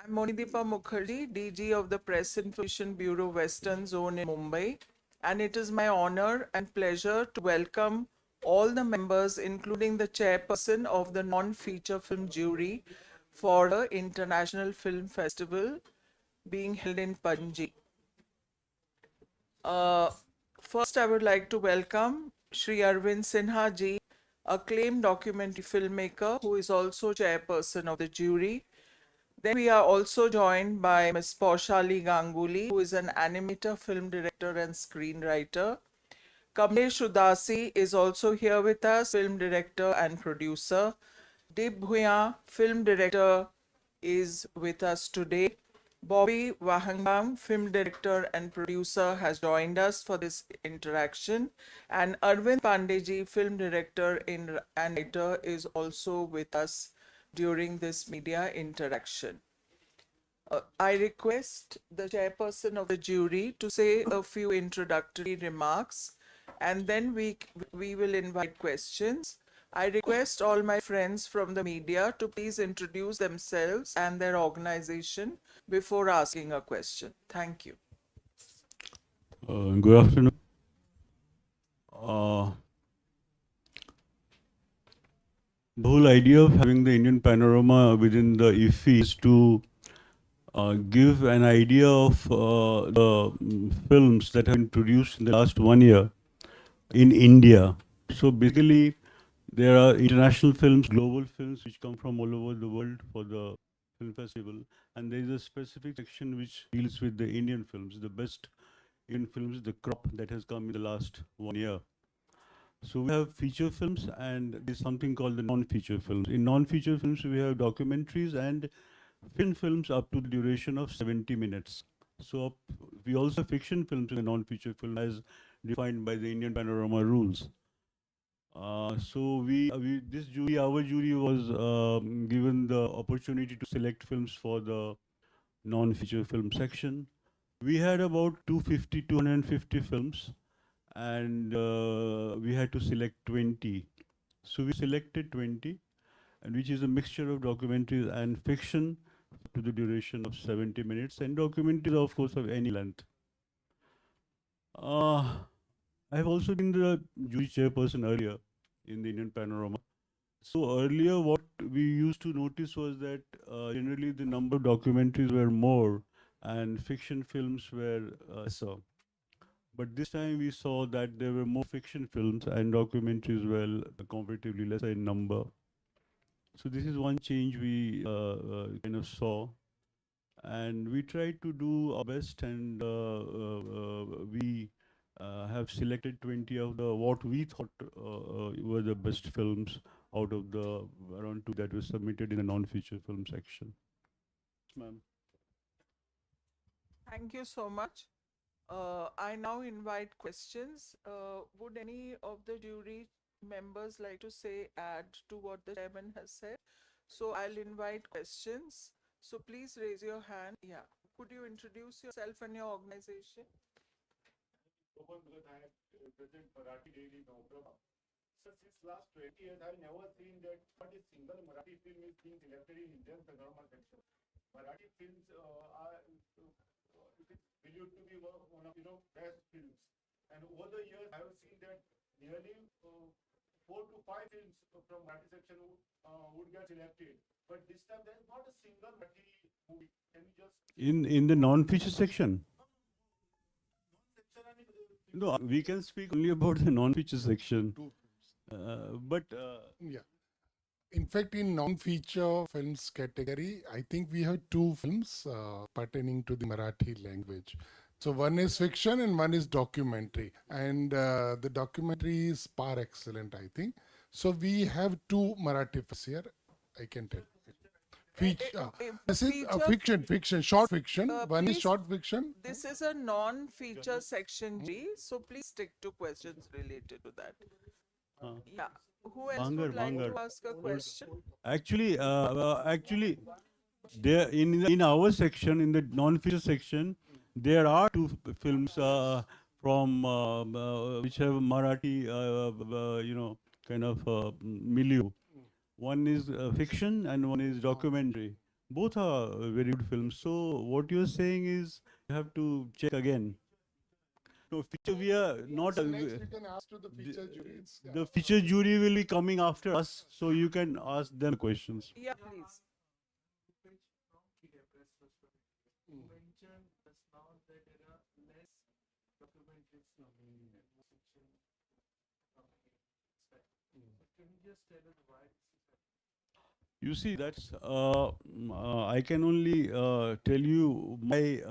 I'm Monideepa Mukherjee, DG of the Press Information Bureau Western Zone in Mumbai, and it is my honor and pleasure to welcome all the members, including the chairperson of the non-feature film jury for the International Film Festival being held in Panji. Uh, First, I would like to welcome Shri Arvind Sinha ji, acclaimed documentary filmmaker who is also chairperson of the jury. Then we are also joined by Ms. Paushali Ganguly, who is an animator, film director and screenwriter. Kamlesh Udasi is also here with us, film director and producer. Dib Bhuyan, film director, is with us today. Bobby Wahangam, film director and producer, has joined us for this interaction. And Arvind Pandeji, film director and writer, is also with us during this media interaction. I request the chairperson of the jury to say a few introductory remarks, and then we will invite questions. I request all my friends from the media to please introduce themselves and their organization before asking a question. Thank you. Good afternoon. The whole idea of having the Indian panorama within the IFFI is to give an idea of the films that have been produced in the last 1 year in India. So basically, there are international films, global films, which come from all over the world for the film festival, and there is a specific section which deals with the Indian films, the best Indian films, the crop that has come in the last 1 year. So we have feature films and there's something called the non-feature films. In non-feature films, we have documentaries and films up to the duration of 70 minutes. So we also have fiction films in the non-feature film as defined by the Indian panorama rules. So our jury was given the opportunity to select films for the non-feature film section. We had about 250 films, and we had to select 20. So we selected 20, and which is a mixture of documentaries and fiction to the duration of 70 minutes, and documentaries, of course, of any length. I have also been the jury chairperson earlier in the Indian panorama. So earlier, what we used to notice was that generally the number of documentaries were more, and fiction films were lesser. But this time we saw that there were more fiction films and documentaries were comparatively lesser in number. So this is one change we kind of saw. And we tried to do our best, and we have selected 20 of the what we thought were the best films out of the around 2 that were submitted in the non-feature film section. Ma'am. Thank you so much. I now invite questions. Would any of the jury members like to add to what the chairman has said? So I'll invite questions. So please raise your hand. Yeah. Could you introduce yourself and your organization? Because I have present Marathi daily Navprabha. So since last 20 years, I've never seen that not a single Marathi film is being selected in Indian panorama section. Marathi films are it is believed to be one of best films. And over the years, I have seen that nearly 4 to 5 films from Marathi section would get selected. But this time there is not a single Marathi movie. Can you just In the non-feature section? No, we can speak only about the non-feature section. Yeah. In fact, in non-feature films category, I think we have 2 films pertaining to the Marathi language. So one is fiction and one is documentary. And the documentary is par excellent, I think. So we have 2 Marathi films here, I can tell. This is a fiction, short fiction. One is short fiction. This is a non-feature section G, so please stick to questions related to that. Yeah. Who else would like to ask a question? Actually, there in our section, in the non-feature section, there are 2 films from which have Marathi, kind of milieu. One is fiction and one is documentary. Both are very good films. So what you're saying is you have to check again. No, feature we are not. So next we can ask to the The, feature jury. the feature jury will be coming after us, so you can ask them questions. Yeah, please. You see, that's I can only tell you my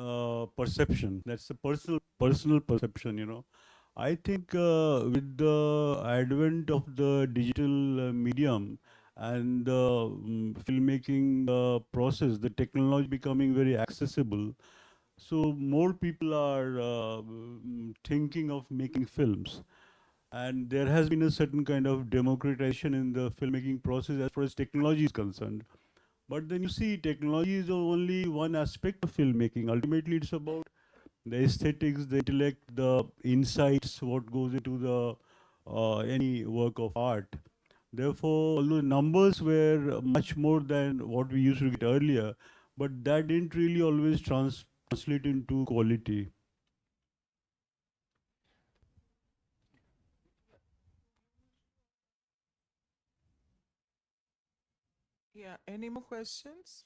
perception. That's a personal perception. I think with the advent of the digital medium and the filmmaking process, the technology becoming very accessible. So more people are thinking of making films, and there has been a certain kind of democratization in the filmmaking process as far as technology is concerned. But then you see, technology is only one aspect of filmmaking. Ultimately, it's about the aesthetics, the intellect, the insights, what goes into the any work of art. Therefore, although numbers were much more than what we used to get earlier, but that didn't really always translate into quality. Yeah, any more questions?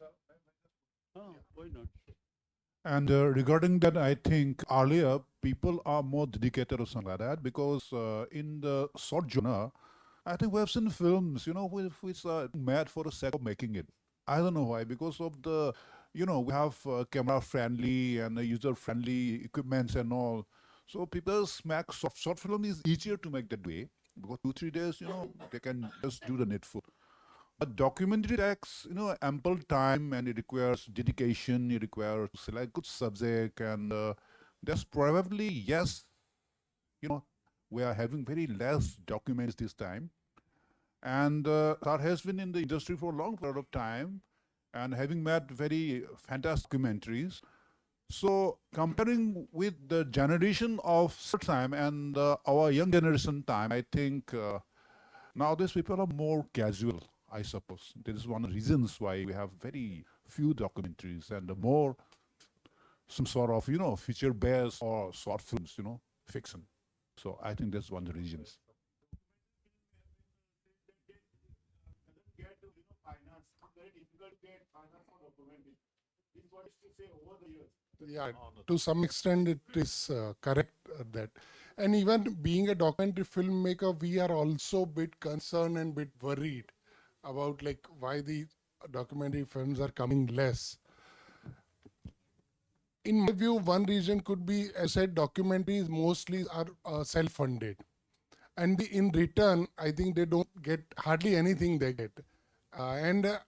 Why not? And regarding that, I think earlier people are more dedicated or something like that because in the short genre, I think we have seen films, which are made for the sake of making it. I don't know why, because of the, we have camera friendly and user friendly equipments and all. So people's make short film is easier to make that way because 2 3 days, they can just do the needful. A documentary takes, ample time and it requires dedication. It requires to select good subject, and there's probably yes, we are having very less documents this time, and that has been in the industry for a long period of time, and having made very fantastic documentaries. So comparing with the generation of time and our young generation time, I think. Nowadays, people are more casual, I suppose. This is one of the reasons why we have very few documentaries and more some sort of, feature-based or short films, fiction. So I think that's one of the reasons. Get, finance. It's very difficult to get finance for documentary. This is what is to say over the years. Yeah, to some extent it is correct that. And even being a documentary filmmaker, we are also a bit concerned and bit worried about like why the documentary films are coming less. In my view, one reason could be, as I said, documentaries mostly are self-funded. And in return, I think they don't get hardly anything they get. And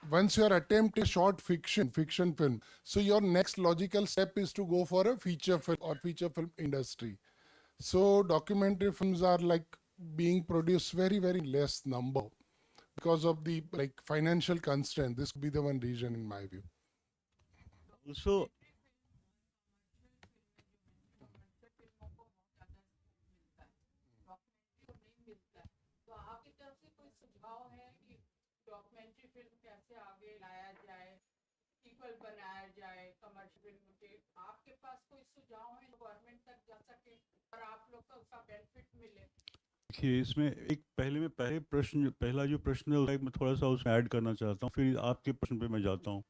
once you are attempting short fiction film, so your next logical step is to go for a feature film or feature film industry. So documentary films are like being produced very less number because of the like financial constraint. This could be the one reason in my view. Also, तो आपकी तरफ से कोई सुझाव है कि documentary film कैसे आगे लाया जाए, सीक्वल बनाया जाए कमर्शियल फिल्म के? आपके पास कोई सुझाव है गवर्नमेंट तक जा सके और आप लोग को उसका बेनिफिट मिले? देखिए, इसमें एक पहला जो प्रश्न है उसका मैं थोड़ा सा उसमें ऐड करना चाहता हूँ, फिर आपके प्रश्न पे मैं जाता हूँ।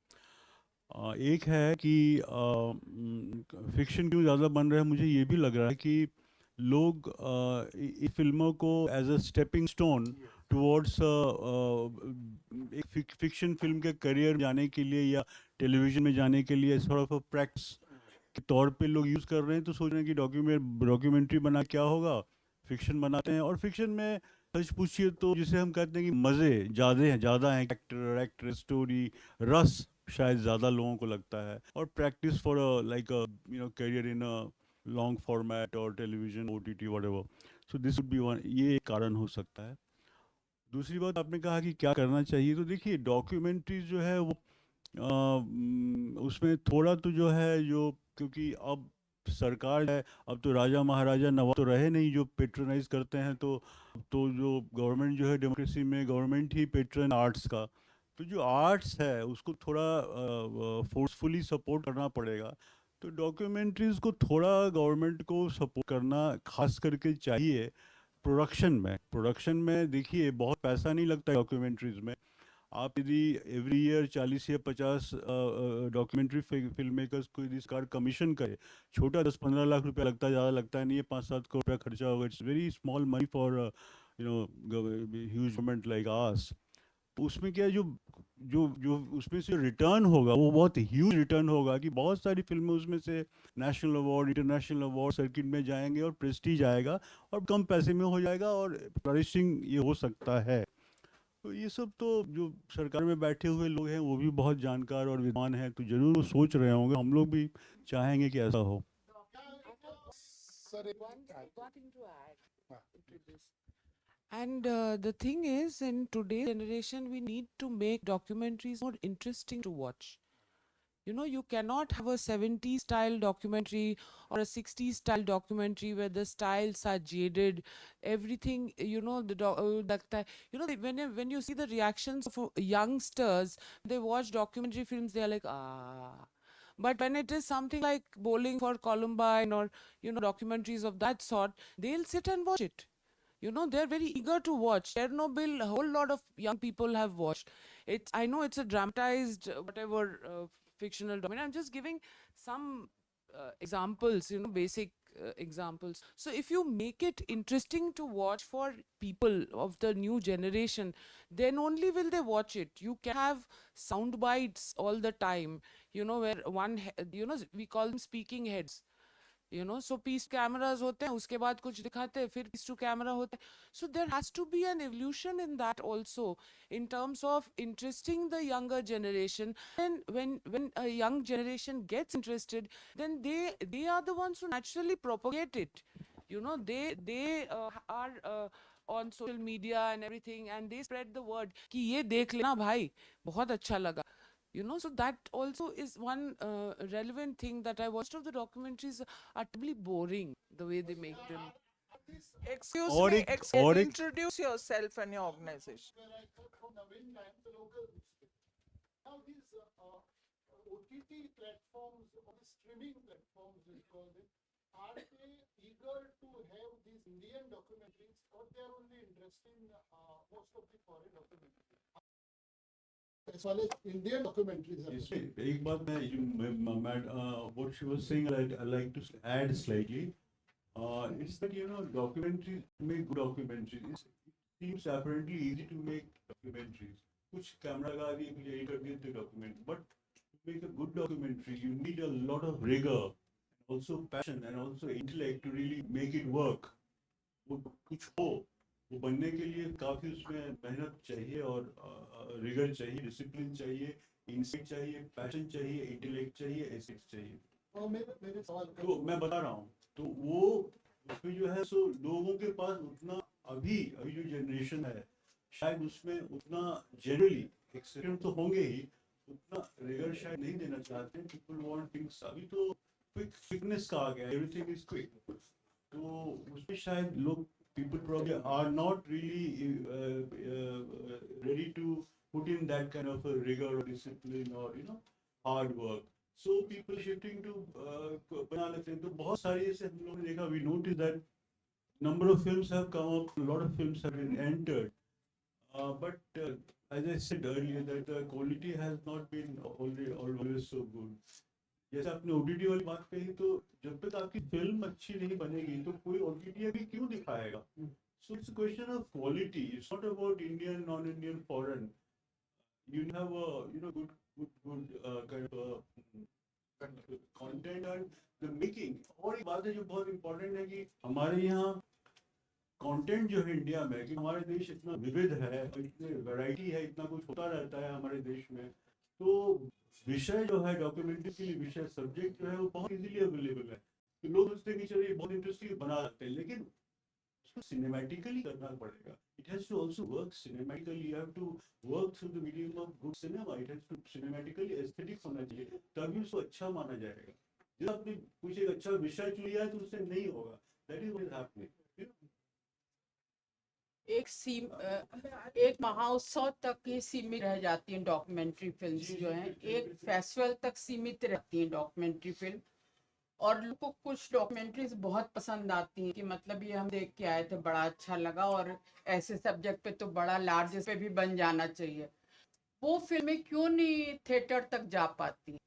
एक है कि फिक्शन क्यों ज़्यादा बन रहा है, मुझे ये भी लग रहा है कि लोग इस फिल्मों को as a stepping stone towards एक फिक्शन फिल्म के करियर जाने के लिए या टेलीविज़न में जाने के लिए सॉर्ट ऑफ प्रैक्टिस के तौर पे लोग यूज़ कर रहे हैं। तो सोच रहे हैं कि डॉक्यूमेंट्री बना क्या होगा, फिक्शन बनाते हैं। और फिक्शन में सच पूछिए तो जिसे हम कहते हैं कि मज़े ज़्यादा हैं, एक्टर स्टोरी, रस शायद ज़्यादा लोगों को लगता है, और practice for like career in a long format और television OTT whatever. So this would be one, ये एक कारण हो सकता है। दूसरी बात, आपने कहा कि क्या करना चाहिए, तो देखिए डॉक्यूमेंट्रीज जो है वो उसमें थोड़ा तो जो है जो, क्योंकि अब सरकार है, अब तो राजा महाराजा नवाब तो रहे नहीं जो पेट्रोनाइज करते हैं, तो जो गवर्नमेंट जो है डेमोक्रेसी में गवर्नमेंट ही पेट्रन आर्ट्स का, तो जो आर्ट्स है उसको थोड़ा फोर्सफुली सपोर्ट करना पड़ेगा। तो डॉक्यूमेंट्रीज को थोड़ा गवर्नमेंट को सपोर्ट करना खास करके चाहिए। प्रोडक्शन में देखिए बहुत पैसा नहीं लगता डॉक्यूमेंट्रीज में। आप यदि एवरी ईयर 40 या 50 डॉक्यूमेंट्री फिल्म मेकर्स को यदि सरकार कमीशन करे, छोटा 10-15 लाख रुपया लगता है, ज़्यादा लगता नहीं है, 5-7 करोड़ रुपया खर्चा होगा, it's very small money for huge government like us. तो उसमें क्या है, जो जो जो उसमें से रिटर्न होगा वो बहुत ह्यूज रिटर्न होगा, कि बहुत सारी फिल्में उसमें से national award, international award circuit में जाएंगे और प्रेस्टीज आएगा और कम पैसे में हो जाएगा और फ्लरिशिंग ये हो सकता है। तो ये सब तो जो सरकार में बैठे हुए लोग हैं वो भी बहुत जानकार और विद्वान हैं, तो जरूर वो सोच रहे होंगे, हम लोग भी चाहेंगे कि ऐसा हो। Sir, one thing to add Ah. to this. And the thing is, in today's generation, we need to make documentaries more interesting to watch. You know, you cannot have a 70s style documentary or a 60s style documentary where the styles are jaded. Everything, you know, when you see the reactions of youngsters, they watch documentary films, they are like, ah. But when it is something like Bowling for Columbine or, you know, documentaries of that sort, they'll sit and watch it. You know, they're very eager to watch. Chernobyl, a whole lot of young people have watched. I know it's a dramatized, whatever, fictional documentary. I'm just giving some examples, you know, basic examples. So if you make it interesting to watch for people of the new generation, then only will they watch it. You can have sound bites all the time, you know, where you know, we call them speaking heads. You know, so piece cameras होते हैं, उसके बाद कुछ दिखाते हैं, फिर piece to camera होता है. So there has to be an evolution in that also, in terms of interesting the younger generation. And when a young generation gets interested, then they are the ones who naturally propagate it. You know, they are on social media and everything, and they spread the word कि ये देख लेना भाई, बहुत अच्छा लगा. You know, so that also is one relevant thing, that most of the documentaries are terribly boring the way they make them. Excuse और me, एक और एक introduce yourself and your organization. Where I come from Navin Times, the local newspaper. Now these OTT platforms or the streaming platforms, we call them, are they eager to have these Indian documentaries, or they are only interested in most of the foreign documentaries? As well as Indian documentaries are इसमें एक बात मैं what she was saying, I like to add slightly. It's that, you know, documentaries make good documentaries. It seems apparently easy to make documentaries. कुछ camera लगा दिए, कुछ edit कर दिए तो document. But to make a good documentary, you need a lot of rigor, also passion, and also intellect to really make it work. वो कुछ हो, वो बनने के लिए काफ़ी उसमें मेहनत चाहिए और रिगर चाहिए, डिसिप्लिन चाहिए, इंसाइट चाहिए, पैशन चाहिए, इंटेलेक्ट चाहिए, एथिक्स चाहिए। और मेरे सवाल तो मैं बता रहा हूँ, तो वो उसमें जो है सो लोगों के पास उतना अभी जो जनरेशन है, शायद उसमें उतना जनरली एक्सेप्टेंट तो होंगे ही, उतना रिगर शायद नहीं देना चाहते। पीपल वांट थिंग्स, अभी तो क्विकनेस का आ गया, एवरीथिंग इज क्विक। तो उसमें शायद लोग people probably are not really ready to put in that kind of a rigor or discipline or, you know, hard work. So people shifting to बना लेते हैं। तो बहुत सारी ऐसे हम लोगों ने देखा, we noticed that number of films have come up, a lot of films have been entered, but as I said earlier, that the quality has not been always so good. जैसे आपने ओटीटी वाली बात कही, तो जब तक आपकी film अच्छी नहीं बनेगी तो कोई ओटीटी अभी क्यों दिखाएगा? So it's question of quality, it's not about Indian, non Indian, foreign. You have good kind of content and the making. और एक बात है जो बहुत इंपॉर्टेंट है कि हमारे यहाँ कंटेंट जो है इंडिया में, कि हमारे देश इतना विविध है, इतनी वैरायटी है, इतना कुछ होता रहता है हमारे देश में, तो विषय जो है डॉक्यूमेंट्री के लिए, विषय सब्जेक्ट जो है वो बहुत इजीली अवेलेबल है। तो लोग सोचते हैं कि चलिए बहुत इंटरेस्टिंग बना सकते हैं, लेकिन उसको सिनेमैटिकली करना पड़ेगा। It has to also work cinematically, you have to work through the medium of good cinema, it has to cinematically aesthetic होना चाहिए, तभी उसको अच्छा माना जाएगा। जब आपने कुछ एक अच्छा विषय चुन लिया है तो उससे नहीं होगा, that is what is happening. एक महोत्सव तक ही सीमित रह जाती हैं डॉक्यूमेंट्री फिल्म्स जो हैं, एक फेस्टिवल तक सीमित रहती हैं डॉक्यूमेंट्री फिल्म। और लोगों को कुछ डॉक्यूमेंट्रीज बहुत पसंद आती हैं कि मतलब ये हम देख के आए थे, बड़ा अच्छा लगा, और ऐसे सब्जेक्ट पे तो बड़ा लार्ज पे भी बन जाना चाहिए। वो फिल्में क्यों नहीं थिएटर तक जा पाती?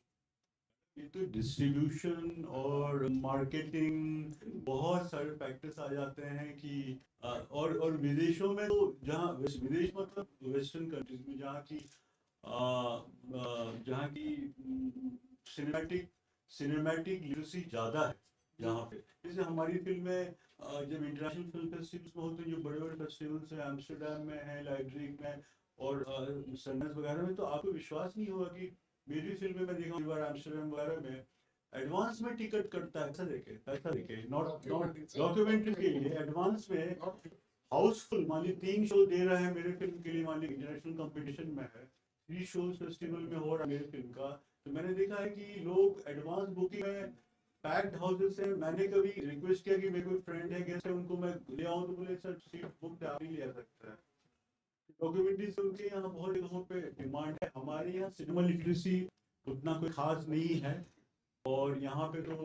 ये तो डिस्ट्रीब्यूशन और मार्केटिंग बहुत सारे फैक्टर्स आ जाते हैं कि और विदेशों में तो जहाँ विदेश मतलब वेस्टर्न कंट्रीज में जहाँ की सिनेमैटिक सिनेमैटिक लिटरेसी ज़्यादा है जहाँ पे, जैसे हमारी फिल्में जब इंटरनेशनल फिल्म फेस्टिवल्स में होते हैं, जो बड़े बड़े फेस्टिवल्स हैं एम्स्टर्डम में है, लाइब्रेरी में और सनराइज वगैरह में, तो आपको विश्वास नहीं होगा कि मेरी फिल्म में देखा बार एम्स्टर्डम वगैरह में एडवांस में टिकट कटता है, ऐसा देखे नॉट डॉक्यूमेंट्री के लिए एडवांस में हाउसफुल, मान ली 3 शो दे रहे हैं मेरे फिल्म के लिए, मान ली इंटरनेशनल कंपटीशन में है, 3 शोज फेस्टिवल में हो रहा है मेरे फिल्म का, तो मैंने देखा है कि लोग एडवांस बुकिंग में पैक्ड हाउसेस से, मैंने कभी रिक्वेस्ट किया कि मेरे कोई फ्रेंड है गेस्ट है उनको मैं ले आऊं, तो बोले सर सीट बुक आप ही ले आ सकते हैं। डॉक्यूमेंट्रीज उनके यहाँ बहुत जगहों पे डिमांड है, हमारे यहाँ सिनेमा लिटरेसी उतना कोई खास नहीं है, और यहाँ पे तो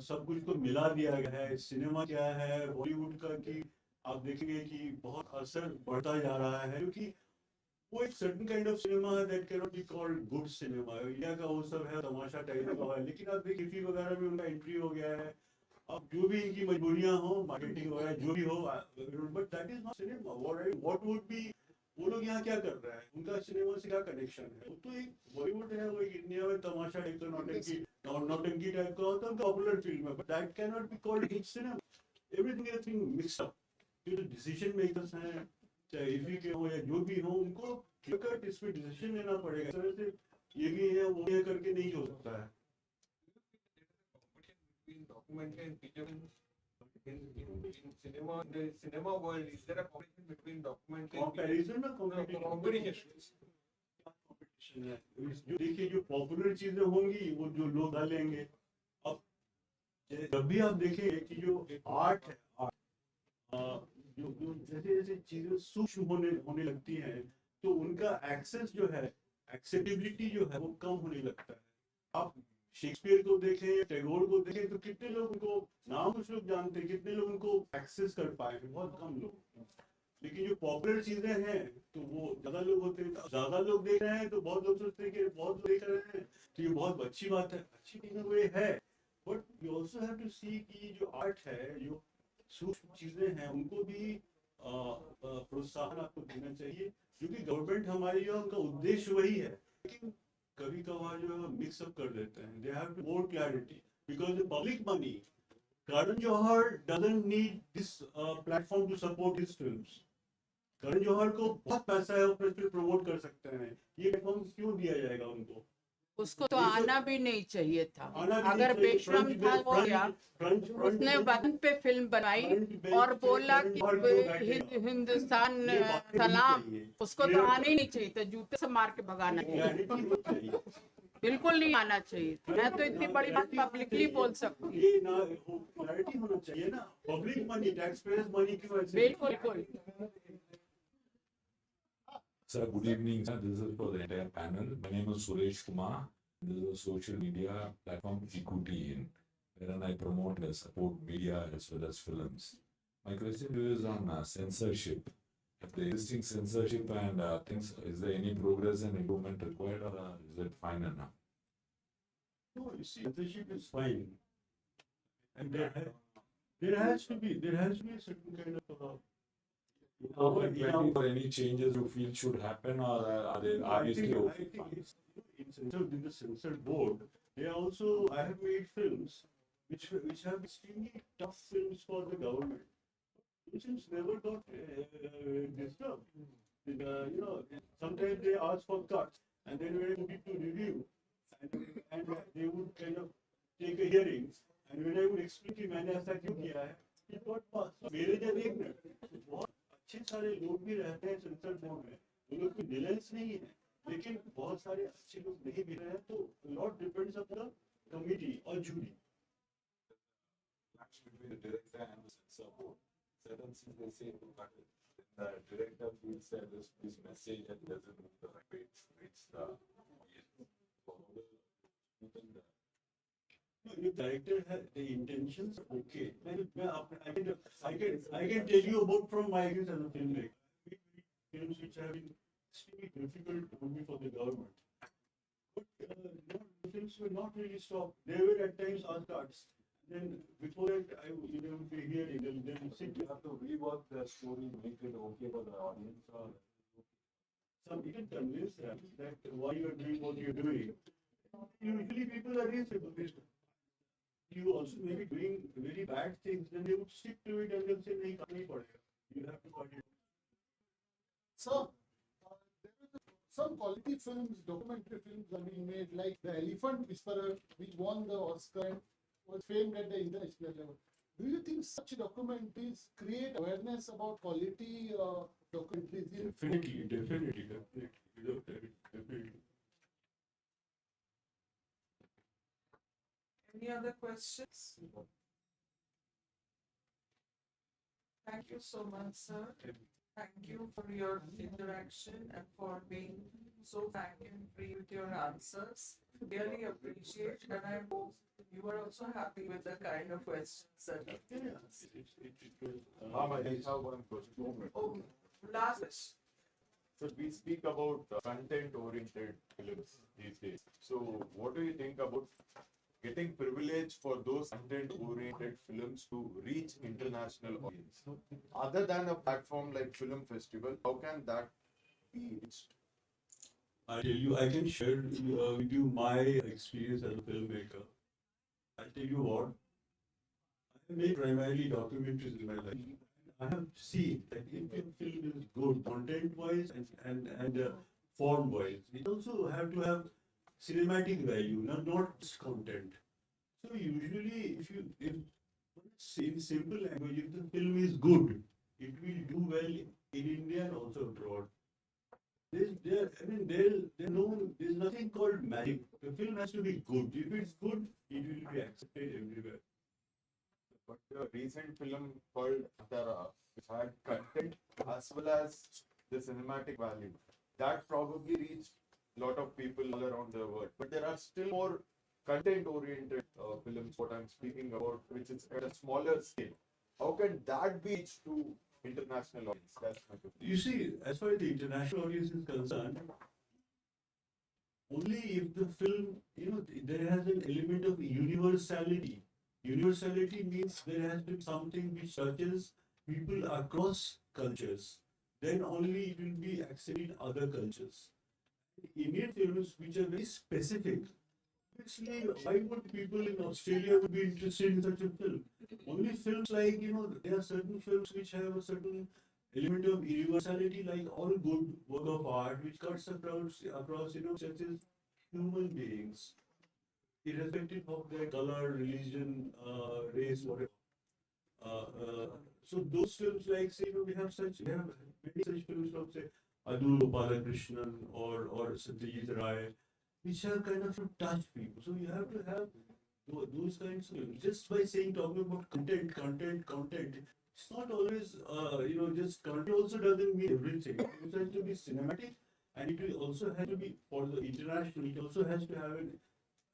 सब कुछ तो मिला दिया गया है। सिनेमा क्या है बॉलीवुड का कि आप देखेंगे कि बहुत असर बढ़ता जा रहा है, क्योंकि वो एक सर्टेन काइंड ऑफ सिनेमा है that can not be called good cinema. India का वो सब है तमाशा टाइप का है, लेकिन अब देखिए IFFI वगैरह में उनका एंट्री हो गया है। अब जो भी इनकी मजबूरियां हो, मार्केटिंग वगैरह जो भी हो, but that is not cinema. What would be, वो लोग यहाँ क्या कर रहे हैं, उनका सिनेमा से क्या कनेक्शन है? वो तो एक बॉलीवुड है, वो एक इंडिया में तमाशा टाइप का नौटंकी टाइप का होता है, पॉपुलर फिल्म है, but that can not be called good cinema. Everything is being mixed up. जो डिसीजन मेकर्स हैं, चाहे IFFI के हो या जो भी हो, उनको क्लियर इस पे डिसीजन लेना पड़ेगा। इस तरह से ये भी है वो है करके नहीं हो सकता है। Documentary and feature in cinema, the cinema world, is there a competition between documentary and comparison में कंपटीशन है। जो देखिए जो पॉपुलर चीजें होंगी वो जो लोग डालेंगे। अब जब भी आप देखेंगे कि जो आर्ट है, जो जो जैसे जैसे चीजें सूक्ष्म होने लगती हैं, तो उनका एक्सेस जो है, एक्सेसिबिलिटी जो है वो कम होने लगता है। आप शेक्सपियर को देखें या टैगोर को देखें, तो कितने लोग उनको नाम कुछ लोग जानते हैं, कितने लोग उनको एक्सेस कर पाए, बहुत कम लोग। लेकिन जो पॉपुलर चीजें हैं तो वो ज्यादा लोग होते हैं, ज्यादा लोग देख रहे हैं, तो बहुत लोग सोचते हैं कि बहुत लोग देख रहे हैं तो ये बहुत अच्छी बात है, अच्छी चीजें वो ये है। But you also have to see कि जो आर्ट है, जो सूक्ष्म चीजें हैं, उनको भी प्रोत्साहन आपको देना चाहिए, क्योंकि गवर्नमेंट हमारी जो उनका उद्देश्य वही है, लेकिन कभी कभार जो है मिक्सअप कर देते हैं। They have to more clarity, because the public money, Karan Johar doesn't need this platform to support his films. Karan Johar को बहुत पैसा है, वो फिर प्रमोट कर सकते हैं, ये प्लेटफॉर्म क्यों दिया जाएगा उनको? उसको तो आना भी नहीं चाहिए था। आना भी अगर नहीं चाहिए। बेशरम था वो गया, उसने वतन पे फिल्म बनाई और बोला कि हिंदुस्तान सलाम, उसको तो आना ही नहीं चाहिए था, जूते से मार के भगाना चाहिए, बिल्कुल नहीं आना चाहिए। मैं तो इतनी बड़ी बात पब्लिकली बोल सकती हूँ। ये ना क्लैरिटी होना चाहिए ना, public money, tax payers money क्यों ऐसे? बिल्कुल। Sir, good evening, sir. This is for the entire panel. My name is Suresh Kumar. This is a social media platform Equity, wherein I promote and support media as well as films. My question is on censorship. If the existing censorship and things, is there any progress and improvement required, or is it fine enough? No, you see, censorship is fine, and there has to be a certain kind of. For any changes you feel should happen, or are you still okay? In the censored board, they also, I have made films which have extremely tough films for the government. Films never got disturbed. Sometimes they ask for cuts, and then when I put it to review, and they would kind of take a hearing, and when I would explain कि मैंने ऐसा क्यों किया है, it got passed. So मेरे जब एक minute बहुत अच्छे सारे लोग भी रहते हैं सेंसर बोर्ड में, उन लोग की विजिलेंस नहीं है, लेकिन बहुत सारे अच्छे लोग नहीं भी रहे हैं, तो लॉट डिपेंड्स अपॉन कमिटी और jury. Between the director and the censor board, certain things they say to cut it. the director feels that this message and doesn't reach the audience. The director has the intentions, okay. I can tell you about from my experience as a filmmaker. Films which have been extremely difficult only for the government. But no, the films were not really stopped. They were at times cuts. Then before that, you know, be hearing, they'll sit. You have to rework the story, make it okay for the audience. Some even convince them that why you are doing what you're doing. Usually people are reasonable. You also may be doing very bad things, then they would stick to it and they'll say, "Nahi, nahi padega. You have to cut it." So, there are some quality films, documentary films are being made, like The Elephant Whisperer, which won the Oscar and was famed at the international level. Do you think such documentaries create awareness about quality documentaries? Definitely. Definitely. Any other questions? Thank you so much, sir. Thank you for your interaction and for being so frank and free with your answers. Really appreciate, and I hope you are also happy with the kind of questions that are being asked. I have one question. Okay, last question. So we speak about content-oriented films these days. So what do you think about getting privilege for those content-oriented films to reach international audience? Other than a platform like Film Festival, how can that be reached? I tell you, I can share with you my experience as a filmmaker. I tell you what, I make primarily documentaries in my life. I have seen that Indian film is good content-wise and form-wise. It also have to have cinematic value, not just content. So usually, if in simple language, if the film is good, it will do well in India and also abroad. There's nothing called magic. The film has to be good. If it's good, it will be accepted everywhere. But the recent film called Antara, which had content as well as the cinematic value, that probably reached a lot of people all around the world. But there are still more content-oriented films, what I'm speaking about, which is at a smaller scale. How can that be reached to international audience? That's my question. You see, as far as the international audience is concerned, only if the film, there has an element of universality. Universality means there has to be something which touches people across cultures. Then only it will be accepted in other cultures. Indian films which are very specific. Obviously, why would people in Australia would be interested in such a film? Only films like, there are certain films which have a certain element of universality, like all good work of art, which cuts across such as human beings, irrespective of their color, religion, race, whatever. So those films, like say, we have many such films from say Adul Gopalakrishnan or Satyajit Ray, which have kind of touched people. So you have to have those kinds of films. Just by talking about content. It's not always just content. Also doesn't mean everything. It also has to be cinematic, and it will also have to be for the international. It also has to have an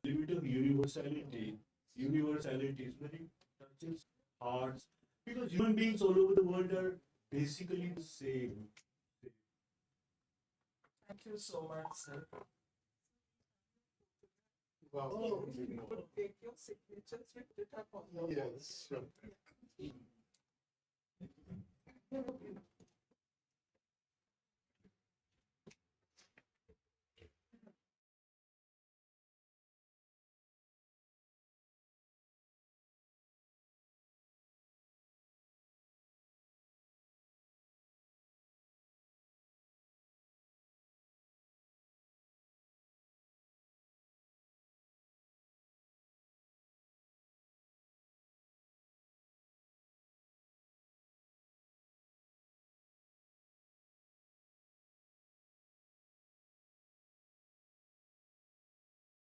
element of universality. Universality is very touches hearts because human beings all over the world are basically the same. Thank you so much, sir. Wow. Oh, you could take your signatures, we put it up on the wall. Yes, sure. Yeah.